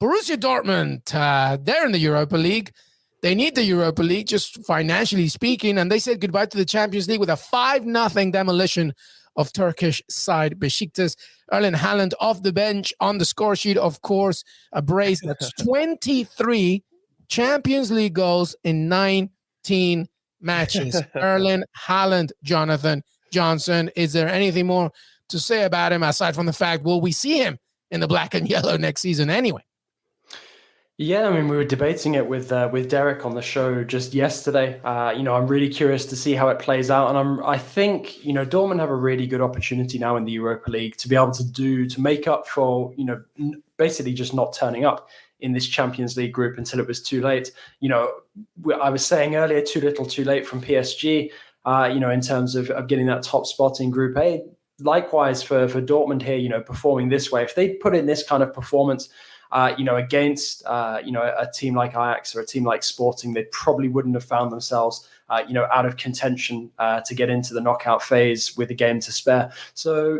Borussia Dortmund, they're in the Europa League. They need the Europa League, just financially speaking, and they said goodbye to the Champions League with a 5-0 demolition of Turkish side Besiktas. Erling Haaland off the bench on the score sheet, of course, a brace. That's 23 Champions League goals in 19 matches. Erling Haaland, Jonathan Johnson. Is there anything more to say about him aside from the fact, will we see him in the black and yellow next season anyway? Yeah, I mean, we were debating it with Derek on the show just yesterday. I'm really curious to see how it plays out, and I think Dortmund have a really good opportunity now in the Europa League to be able to make up for basically just not turning up in this Champions League group until it was too late. I was saying earlier, too little, too late from PSG. In terms of getting that top spot in Group A. Likewise for Dortmund here, performing this way, if they put in this kind of performance. Against a team like Ajax or a team like Sporting, they probably wouldn't have found themselves, out of contention to get into the knockout phase with a game to spare. So,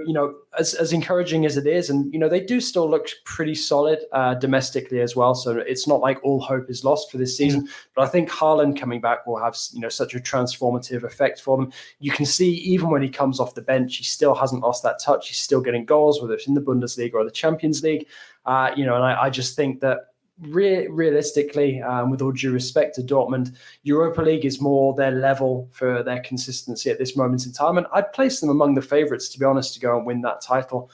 as encouraging as it is, and they do still look pretty solid domestically as well. So it's not like all hope is lost for this season. But I think Haaland coming back will have such a transformative effect for them. You can see even when he comes off the bench, he still hasn't lost that touch. He's still getting goals, whether it's in the Bundesliga or the Champions League. And I just think that realistically, with all due respect to Dortmund, Europa League is more their level for their consistency at this moment in time. And I'd place them among the favourites, to be honest, to go and win that title.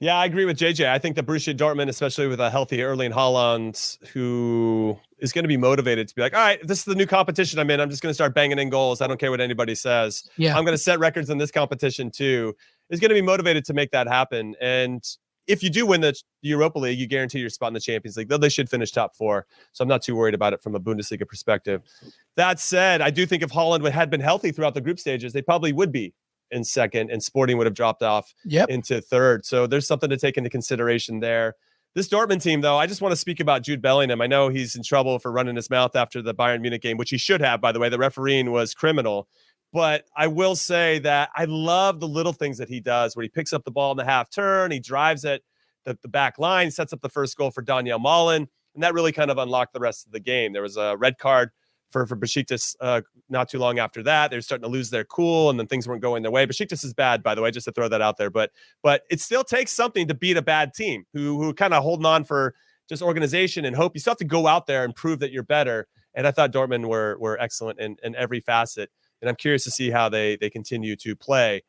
Yeah, I agree with JJ. I think that Borussia Dortmund, especially with a healthy Erling Haaland, who is going to be motivated to be like, all right, this is the new competition I'm in. I'm just going to start banging in goals. I don't care what anybody says. Yeah. I'm going to set records in this competition too. Is going to be motivated to make that happen. And if you do win the Europa League, you guarantee your spot in the Champions League, though they should finish top 4. So I'm not too worried about it from a Bundesliga perspective. That said, I do think if Haaland had been healthy throughout the group stages, they probably would be in second, and Sporting would have dropped off into third. So there's something to take into consideration there. This Dortmund team, though, I just want to speak about Jude Bellingham. I know he's in trouble for running his mouth after the Bayern Munich game, which he should have, by the way. The refereeing was criminal. But I will say that I love the little things that he does, where he picks up the ball in the half turn, he drives it the back line, sets up the first goal for Daniel Malen, and that really kind of unlocked the rest of the game. There was a red card for Besiktas not too long after that. They're starting to lose their cool, and then things weren't going their way. Besiktas is bad, by the way, just to throw that out there. But it still takes something to beat a bad team who kind of holding on for just organization and hope. You still have to go out there and prove that you're better. And I thought Dortmund were excellent in every facet. And I'm curious to see how they continue to play.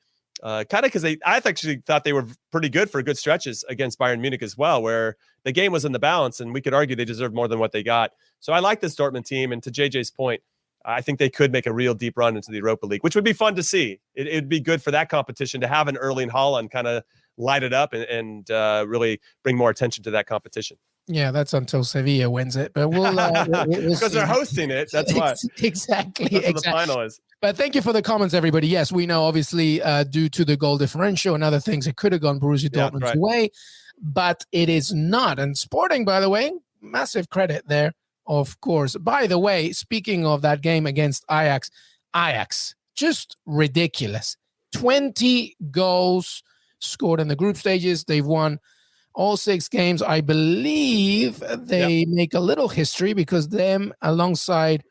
Kind of because I actually thought they were pretty good for good stretches against Bayern Munich as well, where the game was in the balance, and we could argue they deserved more than what they got. So I like this Dortmund team, and to JJ's point, I think they could make a real deep run into the Europa League, which would be fun to see. It'd be good for that competition to have an Erling Haaland kind of light it up and really bring more attention to that competition. Yeah, that's until Sevilla wins it, but we'll because they're hosting it. That's why. Exactly. That's what the final is. But thank you for the comments, everybody. Yes, we know, obviously, due to the goal differential and other things, it could have gone Borussia Dortmund's way, but it is not. And Sporting, by the way, massive credit there, of course. By the way, speaking of that game against Ajax, just ridiculous. 20 goals scored in the group stages. They've won all 6 games. I believe they make a little history because them alongside,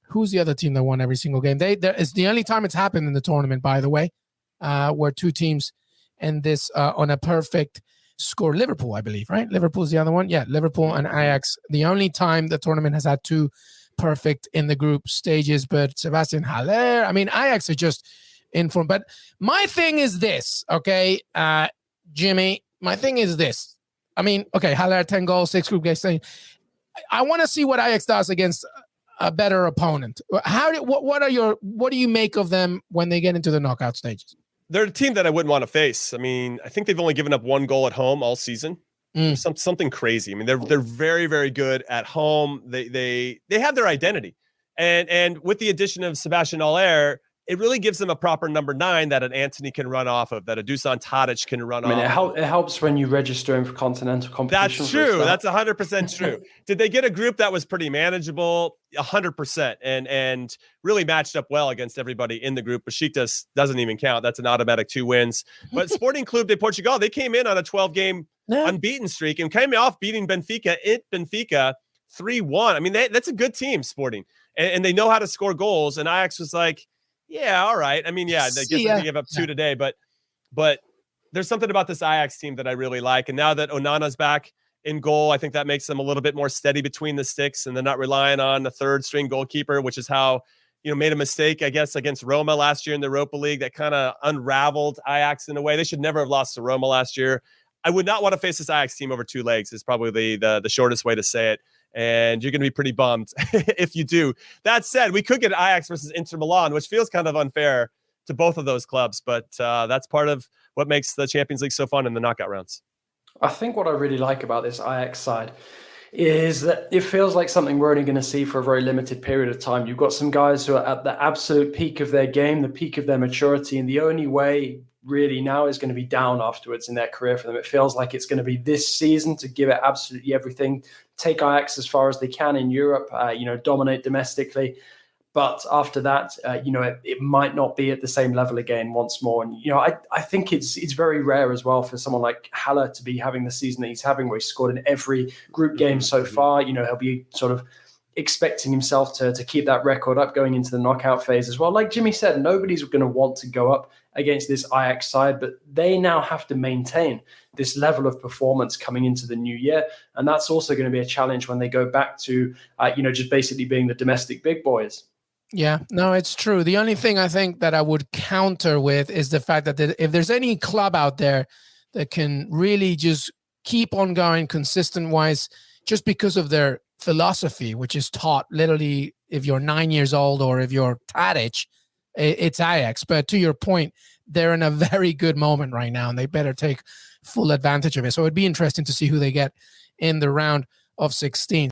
who's the other team that won every single game? It's the only time it's happened in the tournament, by the way, where 2 teams end this on a perfect score. Liverpool, I believe, right? Liverpool's the other one. Yeah, Liverpool and Ajax. The only time the tournament has had 2 perfect in the group stages. But Sebastian Haller, I mean, Ajax are just in form. But my thing is this, okay, Jimmy, my thing is this. I mean, okay, Haller 10 goals, 6 group games. I want to see what Ajax does against a better opponent. What do you make of them when they get into the knockout stages? They're a team that I wouldn't want to face. I mean, I think they've only given up 1 goal at home all season. Something crazy. I mean, they're very, very good at home. They have their identity, and with the addition of Sebastian Haller, it really gives them a proper number 9 that an Antony can run off of, that a Dusan Tadic can run off. I mean, it helps when you register him for continental competition. That's true. That's 100% true. Did they get a group that was pretty manageable? 100%, and really matched up well against everybody in the group. Besiktas doesn't even count. That's an automatic 2 wins. But Sporting Clube de Portugal, they came in on a 12-game unbeaten streak and came off beating Benfica 3-1. I mean, that's a good team, Sporting, and they know how to score goals. And Ajax was like, yeah, all right. I mean, yeah, I guess they gave up 2 today, but there's something about this Ajax team that I really like. And now that Onana's back in goal, I think that makes them a little bit more steady between the sticks, and they're not relying on the third string goalkeeper, which is how, made a mistake, I guess, against Roma last year in the Europa League that kind of unraveled Ajax in a way. They should never have lost to Roma last year. I would not want to face this Ajax team over 2 legs is probably the shortest way to say it. And you're going to be pretty bummed if you do. That said, we could get Ajax versus Inter Milan, which feels kind of unfair to both of those clubs. But that's part of what makes the Champions League so fun in the knockout rounds. I think what I really like about this Ajax side is that it feels like something we're only going to see for a very limited period of time. You've got some guys who are at the absolute peak of their game, the peak of their maturity, and the only way really now is going to be down afterwards in their career for them. It feels like it's going to be this season to give it absolutely everything, take Ajax as far as they can in Europe, dominate domestically. But after that, it might not be at the same level again once more. And, I think it's very rare as well for someone like Haaland to be having the season that he's having, where he's scored in every group game so far. He'll be sort of expecting himself to keep that record up going into the knockout phase as well. Like Jimmy said, nobody's going to want to go up against this Ajax side, but they now have to maintain this level of performance coming into the new year. And that's also going to be a challenge when they go back to, just basically being the domestic big boys. Yeah, no, it's true. The only thing I think that I would counter with is the fact that if there's any club out there that can really just keep on going consistent-wise, just because of their philosophy, which is taught literally if you're 9 years old or if you're Tadic, it's Ajax. But to your point, they're in a very good moment right now, and they better take full advantage of it. So it'd be interesting to see who they get in the round of 16.